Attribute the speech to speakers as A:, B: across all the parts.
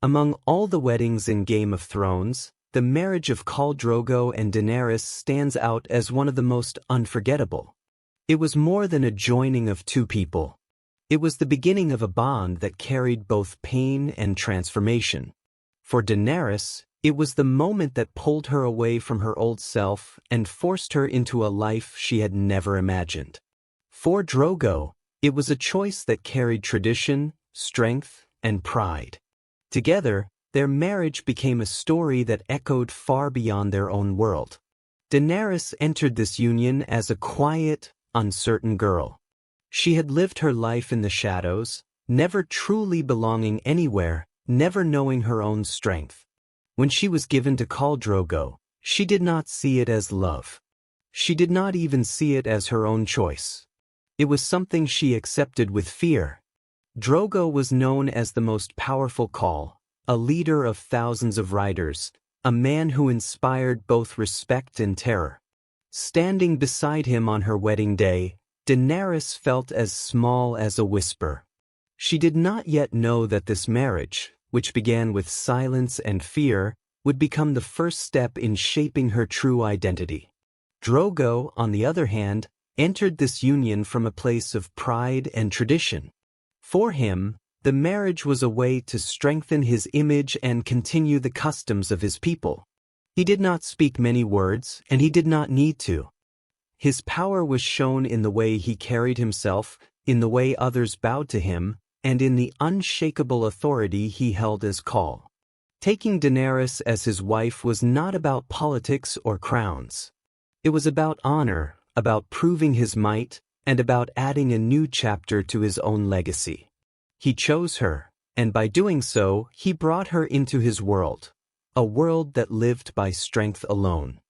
A: Among all the weddings in Game of Thrones, the marriage of Khal Drogo and Daenerys stands out as one of the most unforgettable. It was more than a joining of two people. It was the beginning of a bond that carried both pain and transformation. For Daenerys, it was the moment that pulled her away from her old self and forced her into a life she had never imagined. For Drogo, it was a choice that carried tradition, strength, and pride. Together, their marriage became a story that echoed far beyond their own world. Daenerys entered this union as a quiet, uncertain girl. She had lived her life in the shadows, never truly belonging anywhere, never knowing her own strength. When she was given to Khal Drogo, she did not see it as love. She did not even see it as her own choice. It was something she accepted with fear. Drogo was known as the most powerful Khal, a leader of thousands of riders, a man who inspired both respect and terror. Standing beside him on her wedding day, Daenerys felt as small as a whisper. She did not yet know that this marriage, which began with silence and fear, would become the first step in shaping her true identity. Drogo, on the other hand, entered this union from a place of pride and tradition. For him, the marriage was a way to strengthen his image and continue the customs of his people. He did not speak many words, and he did not need to. His power was shown in the way he carried himself, in the way others bowed to him, and in the unshakable authority he held as Khal. Taking Daenerys as his wife was not about politics or crowns. It was about honor, about proving his might, and about adding a new chapter to his own legacy. He chose her, and by doing so, he brought her into his world, a world that lived by strength alone.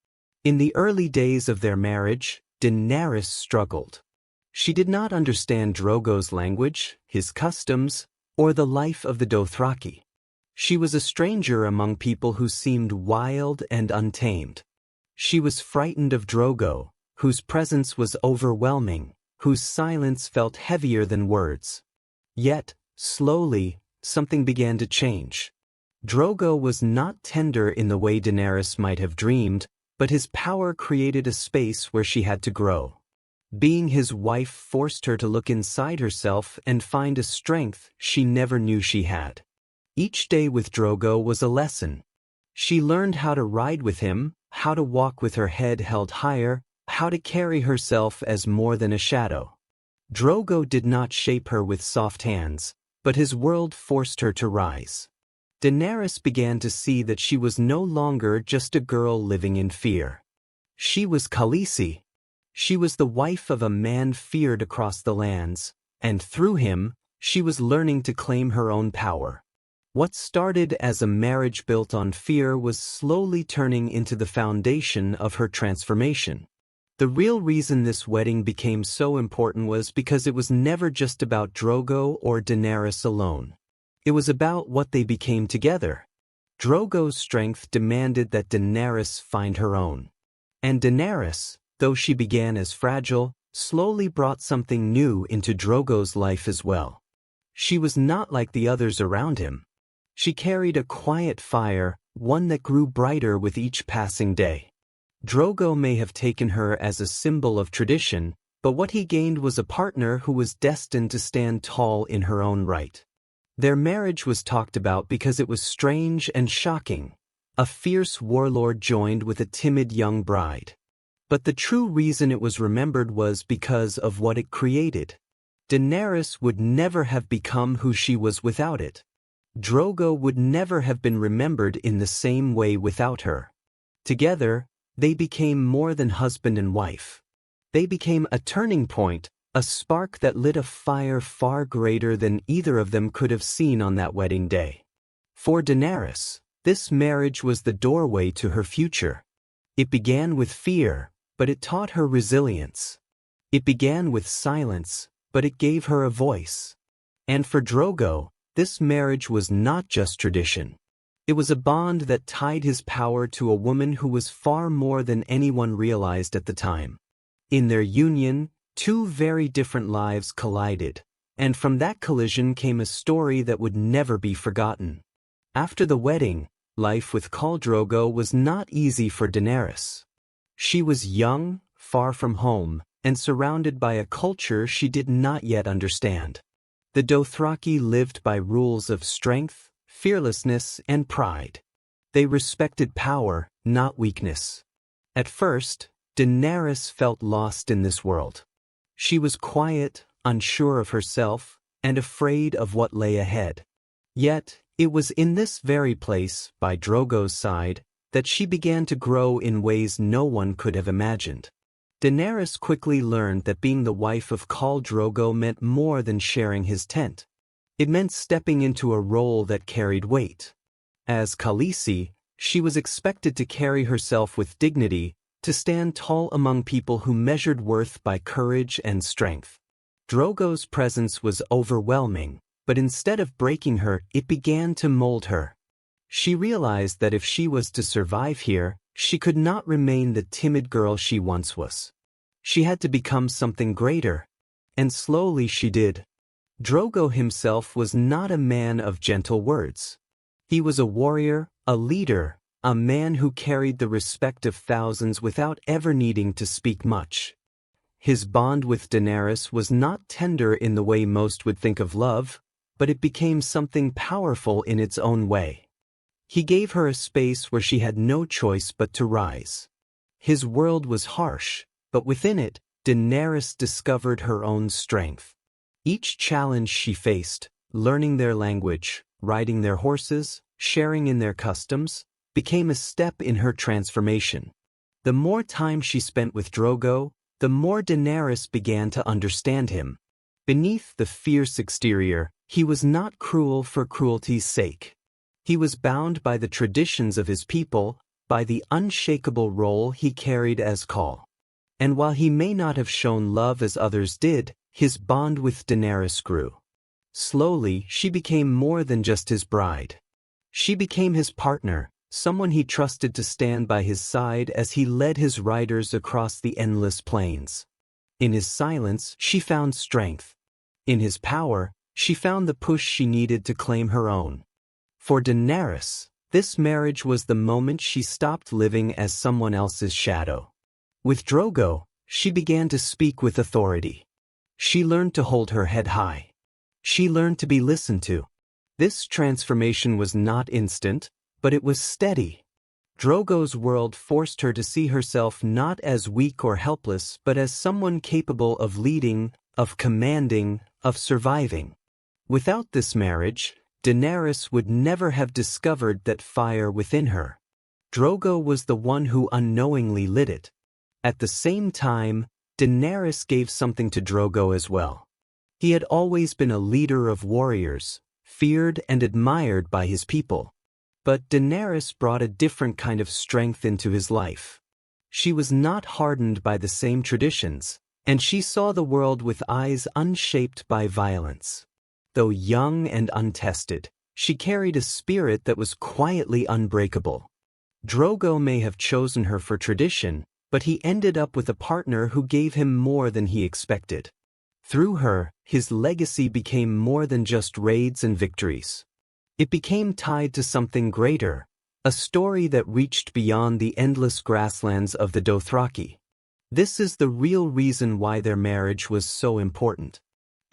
A: In the early days of their marriage, Daenerys struggled. She did not understand Drogo's language, his customs, or the life of the Dothraki. She was a stranger among people who seemed wild and untamed. She was frightened of Drogo, whose presence was overwhelming, whose silence felt heavier than words. Yet, slowly, something began to change. Drogo was not tender in the way Daenerys might have dreamed, but his power created a space where she had to grow. Being his wife forced her to look inside herself and find a strength she never knew she had. Each day with Drogo was a lesson. She learned how to ride with him, how to walk with her head held higher, how to carry herself as more than a shadow. Drogo did not shape her with soft hands, but his world forced her to rise. Daenerys began to see that she was no longer just a girl living in fear. She was Khaleesi. She was the wife of a man feared across the lands, and through him, she was learning to claim her own power. What started as a marriage built on fear was slowly turning into the foundation of her transformation. The real reason this wedding became so important was because it was never just about Drogo or Daenerys alone. It was about what they became together. Drogo's strength demanded that Daenerys find her own. And Daenerys, though she began as fragile, slowly brought something new into Drogo's life as well. She was not like the others around him. She carried a quiet fire, one that grew brighter with each passing day. Drogo may have taken her as a symbol of tradition, but what he gained was a partner who was destined to stand tall in her own right. Their marriage was talked about because it was strange and shocking. A fierce warlord joined with a timid young bride. But the true reason it was remembered was because of what it created. Daenerys would never have become who she was without it. Drogo would never have been remembered in the same way without her. Together, they became more than husband and wife. They became a turning point, a spark that lit a fire far greater than either of them could have seen on that wedding day. For Daenerys, this marriage was the doorway to her future. It began with fear, but it taught her resilience. It began with silence, but it gave her a voice. And for Drogo, this marriage was not just tradition. It was a bond that tied his power to a woman who was far more than anyone realized at the time. In their union, two very different lives collided, and from that collision came a story that would never be forgotten. After the wedding, life with Khal Drogo was not easy for Daenerys. She was young, far from home, and surrounded by a culture she did not yet understand. The Dothraki lived by rules of strength, fearlessness, and pride. They respected power, not weakness. At first, Daenerys felt lost in this world. She was quiet, unsure of herself, and afraid of what lay ahead. Yet, it was in this very place, by Drogo's side, that she began to grow in ways no one could have imagined. Daenerys quickly learned that being the wife of Khal Drogo meant more than sharing his tent. It meant stepping into a role that carried weight. As Khaleesi, she was expected to carry herself with dignity, to stand tall among people who measured worth by courage and strength. Drogo's presence was overwhelming, but instead of breaking her, it began to mold her. She realized that if she was to survive here, she could not remain the timid girl she once was. She had to become something greater. And slowly she did. Drogo himself was not a man of gentle words. He was a warrior, a leader, a man who carried the respect of thousands without ever needing to speak much. His bond with Daenerys was not tender in the way most would think of love, but it became something powerful in its own way. He gave her a space where she had no choice but to rise. His world was harsh, but within it, Daenerys discovered her own strength. Each challenge she faced, learning their language, riding their horses, sharing in their customs, became a step in her transformation. The more time she spent with Drogo, the more Daenerys began to understand him. Beneath the fierce exterior, he was not cruel for cruelty's sake. He was bound by the traditions of his people, by the unshakable role he carried as Khal. And while he may not have shown love as others did, his bond with Daenerys grew. Slowly, she became more than just his bride. She became his partner, someone he trusted to stand by his side as he led his riders across the endless plains. In his silence, she found strength. In his power, she found the push she needed to claim her own. For Daenerys, this marriage was the moment she stopped living as someone else's shadow. With Drogo, she began to speak with authority. She learned to hold her head high. She learned to be listened to. This transformation was not instant, but it was steady. Drogo's world forced her to see herself not as weak or helpless, but as someone capable of leading, of commanding, of surviving. Without this marriage, Daenerys would never have discovered that fire within her. Drogo was the one who unknowingly lit it. At the same time, Daenerys gave something to Drogo as well. He had always been a leader of warriors, feared and admired by his people. But Daenerys brought a different kind of strength into his life. She was not hardened by the same traditions, and she saw the world with eyes unshaped by violence. Though young and untested, she carried a spirit that was quietly unbreakable. Drogo may have chosen her for tradition, but he ended up with a partner who gave him more than he expected. Through her, his legacy became more than just raids and victories. It became tied to something greater, a story that reached beyond the endless grasslands of the Dothraki. This is the real reason why their marriage was so important.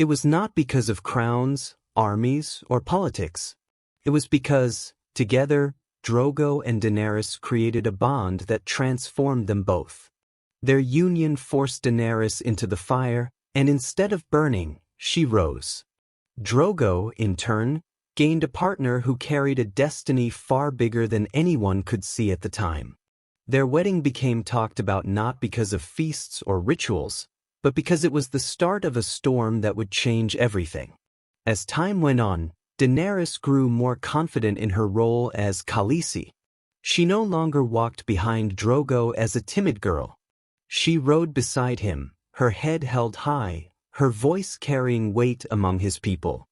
A: It was not because of crowns, armies, or politics. It was because, together, Drogo and Daenerys created a bond that transformed them both. Their union forced Daenerys into the fire, and instead of burning, she rose. Drogo, in turn, gained a partner who carried a destiny far bigger than anyone could see at the time. Their wedding became talked about not because of feasts or rituals, but because it was the start of a storm that would change everything. As time went on, Daenerys grew more confident in her role as Khaleesi. She no longer walked behind Drogo as a timid girl. She rode beside him, her head held high, her voice carrying weight among his people.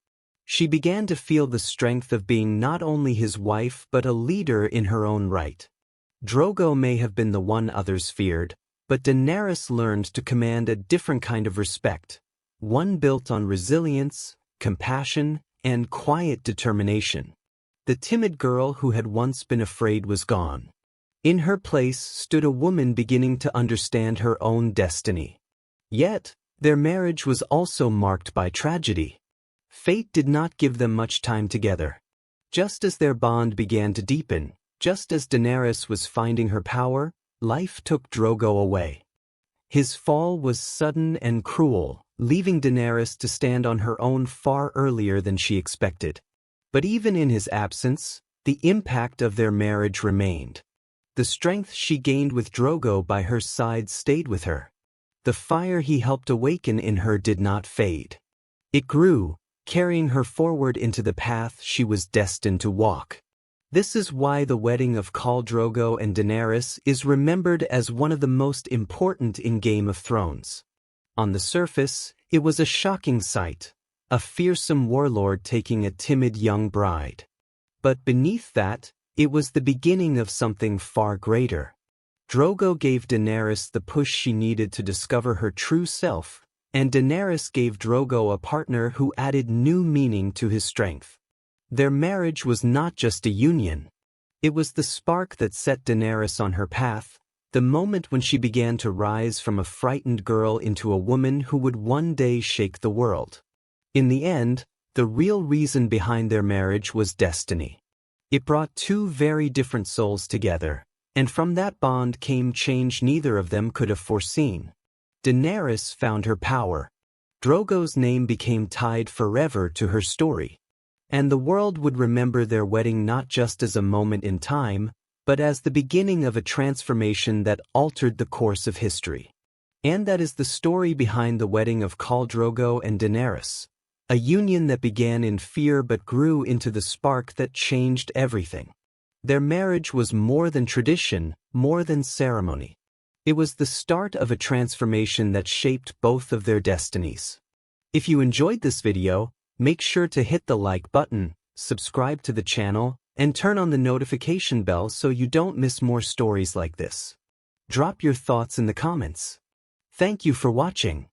A: She began to feel the strength of being not only his wife but a leader in her own right. Drogo may have been the one others feared, but Daenerys learned to command a different kind of respect, one built on resilience, compassion, and quiet determination. The timid girl who had once been afraid was gone. In her place stood a woman beginning to understand her own destiny. Yet, their marriage was also marked by tragedy. Fate did not give them much time together. Just as their bond began to deepen, just as Daenerys was finding her power, life took Drogo away. His fall was sudden and cruel, leaving Daenerys to stand on her own far earlier than she expected. But even in his absence, the impact of their marriage remained. The strength she gained with Drogo by her side stayed with her. The fire he helped awaken in her did not fade. It grew, carrying her forward into the path she was destined to walk. This is why the wedding of Khal Drogo and Daenerys is remembered as one of the most important in Game of Thrones. On the surface, it was a shocking sight, a fearsome warlord taking a timid young bride. But beneath that, it was the beginning of something far greater. Drogo gave Daenerys the push she needed to discover her true self, and Daenerys gave Drogo a partner who added new meaning to his strength. Their marriage was not just a union. It was the spark that set Daenerys on her path, the moment when she began to rise from a frightened girl into a woman who would one day shake the world. In the end, the real reason behind their marriage was destiny. It brought two very different souls together, and from that bond came change neither of them could have foreseen. Daenerys found her power. Drogo's name became tied forever to her story. And the world would remember their wedding not just as a moment in time, but as the beginning of a transformation that altered the course of history. And that is the story behind the wedding of Khal Drogo and Daenerys, a union that began in fear but grew into the spark that changed everything. Their marriage was more than tradition, more than ceremony. It was the start of a transformation that shaped both of their destinies. If you enjoyed this video, make sure to hit the like button, subscribe to the channel, and turn on the notification bell so you don't miss more stories like this. Drop your thoughts in the comments. Thank you for watching.